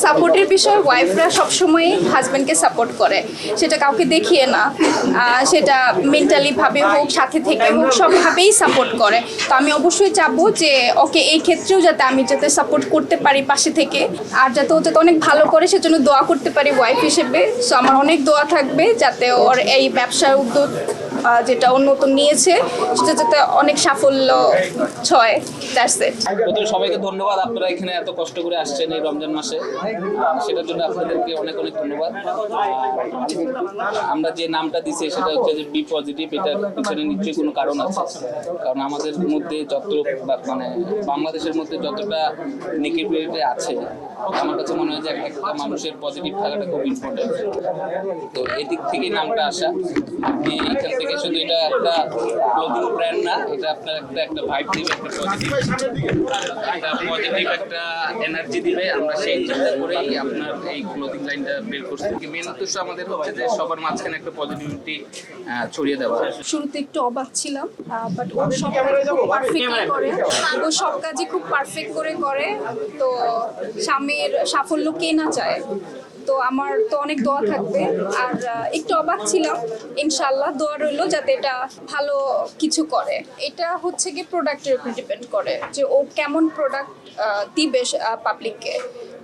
সাপোর্টের বিষয় ওয়াইফরা সবসময় হাজব্যান্ডকে সাপোর্ট করে, সেটা কাউকে দেখিয়ে না, সেটা মেন্টালি ভাবে হোক, সাথে থেকে হোক, সবভাবেই সাপোর্ট করে। তো আমি অবশ্যই চাবো যে ওকে এই ক্ষেত্রেও যাতে সাপোর্ট করতে পারি পাশে থেকে, আর যাতে ও যাতে অনেক ভালো করে সেজন্য দোয়া করতে পারি ওয়াইফ হিসেবে। সো আমার অনেক দোয়া থাকবে যাতে ওর এই ব্যবসার উদ্যোগ যেটা ও নতুন নিয়েছে সেটা যাতে অনেক সাফল্য ছয়। That's it. প্রথমে সবাইকে ধন্যবাদ, আপনারা এখানে এত কষ্ট করে আসছেন এই রমজান মাসে, সেটার জন্য আপনাদেরকে অনেক অনেক ধন্যবাদ। আমরা যে নামটা দিছি সেটা হচ্ছে যে বি পজিটিভ, এটার পিছনে নিশ্চয়ই কোনো কারণ আছে, কারণ আমাদের মধ্যে যত মানে বাংলাদেশের মধ্যে যতটা নেগেটিভিটি আছে, আমার কাছে মনে হয় যে একটা মানুষের পজিটিভ থাকাটা খুব ইম্পর্টেন্ট। তো এদিক থেকেই নামটা আসা। আপনি এখান থেকে শুধু এটা একটা ক্লোথিং ব্র্যান্ড না, এটা আপনার একটা ভাইব দিবে, একটা পজিটিভ একটা এনার্জি দিবে। আমরা সেই চিন্তা করেই আপনার এই ক্লোথিং লাইনটা বের করছি। মেন উদ্দেশ্য আমাদের হচ্ছে যে সবার মাঝখানে একটা পজিটিভিটি ছড়িয়ে দেওয়া। শুরুতে একটু অবাক ছিলাম, বাট ও সব পারফেক্ট করে, ও সব কাজই খুব পারফেক্ট করে। তো স্বামীর সাফল্য কে না চায়। তো আমার তো অনেক দোয়া থাকবে, আর একটু অবাক ছিলাম, ইনশাল্লাহ দোয়া রইল যাতে এটা ভালো কিছু করে। এটা হচ্ছে কি প্রোডাক্টের উপর ডিপেন্ড করে যে ও কেমন প্রোডাক্ট দিবে পাবলিককে।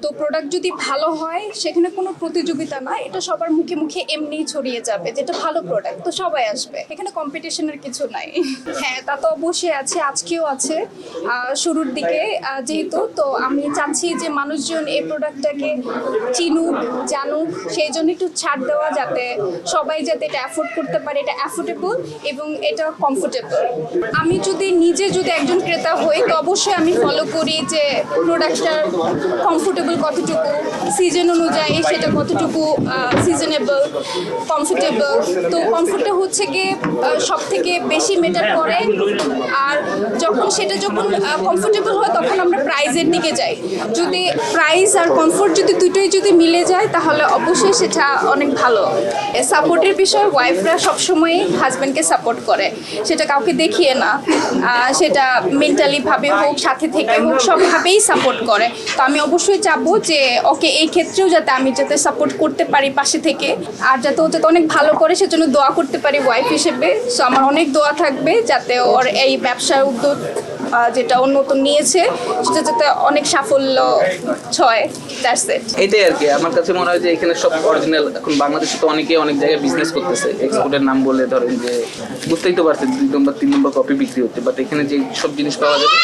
তো প্রোডাক্ট যদি ভালো হয় সেখানে কোনো প্রতিযোগিতা না, এটা সবার মুখে মুখে এমনিই ছড়িয়ে যাবে যেটা ভালো প্রোডাক্ট, তো সবাই আসবে, এখানে কম্পিটিশনের কিছু নাই। হ্যাঁ, তা তো অবশ্যই আছে, আজকেও আছে শুরুর দিকে যেহেতু। তো আমি চাচ্ছি যে মানুষজন এই প্রোডাক্টটাকে চিনুক, জানুক, সেই জন্য একটু ছাড় দেওয়া যাতে সবাই যাতে এটা অ্যাফোর্ড করতে পারে, এটা অ্যাফোর্ডেবল এবং এটা কমফোর্টেবল। আমি যদি একজন ক্রেতা হই তো অবশ্যই আমি ফলো করি যে প্রোডাক্টটার কমফোর্টেবল কতটুকু, সিজন অনুযায়ী সেটা কতটুকু সিজনেবল, কমফোর্টেবল। তো কমফোর্টটা হচ্ছে গিয়ে সব থেকে বেশি ম্যাটার করে। আর যখন কমফোর্টেবল হয় তখন আমরা প্রাইজের দিকে যাই। যদি প্রাইস আর কমফোর্ট দুটোই মিলে যায় তাহলে অবশ্যই সেটা অনেক ভালো। সাপোর্টের বিষয় ওয়াইফরা সবসময় হাজব্যান্ডকে সাপোর্ট করে, সেটা কাউকে দেখিয়ে না, সেটা মেন্টালি ভাবে হোক, সাথে থেকে হোক, সবভাবেই সাপোর্ট করে। তো আমি অবশ্যই চাবো যে ওকে এই ক্ষেত্রেও যাতে সাপোর্ট করতে পারি পাশে থেকে, আর যাতে ও যাতে অনেক ভালো করে সেজন্য দোয়া করতে পারি ওয়াইফ হিসেবে। সো আমার অনেক দোয়া থাকবে যাতে ওর এই ব্যবসার উদ্যোগ যেটা ও নতুন নিয়েছে সেটা যাতে অনেক সাফল্য ছয়। That's it. এটাই আর কি। আমার কাছে মনে হয় যে এখানে সব অরিজিনাল। এখন বাংলাদেশে তো অনেকে অনেক জায়গায় বিজনেস করতেছে, এক্সপোর্টের নাম বলে ধরেন যে বুঝতেই তো পারছেন 2 নম্বর 3 নম্বর কপি বিক্রি হচ্ছে, বাট এখানে যে সব জিনিস পাওয়া যাবে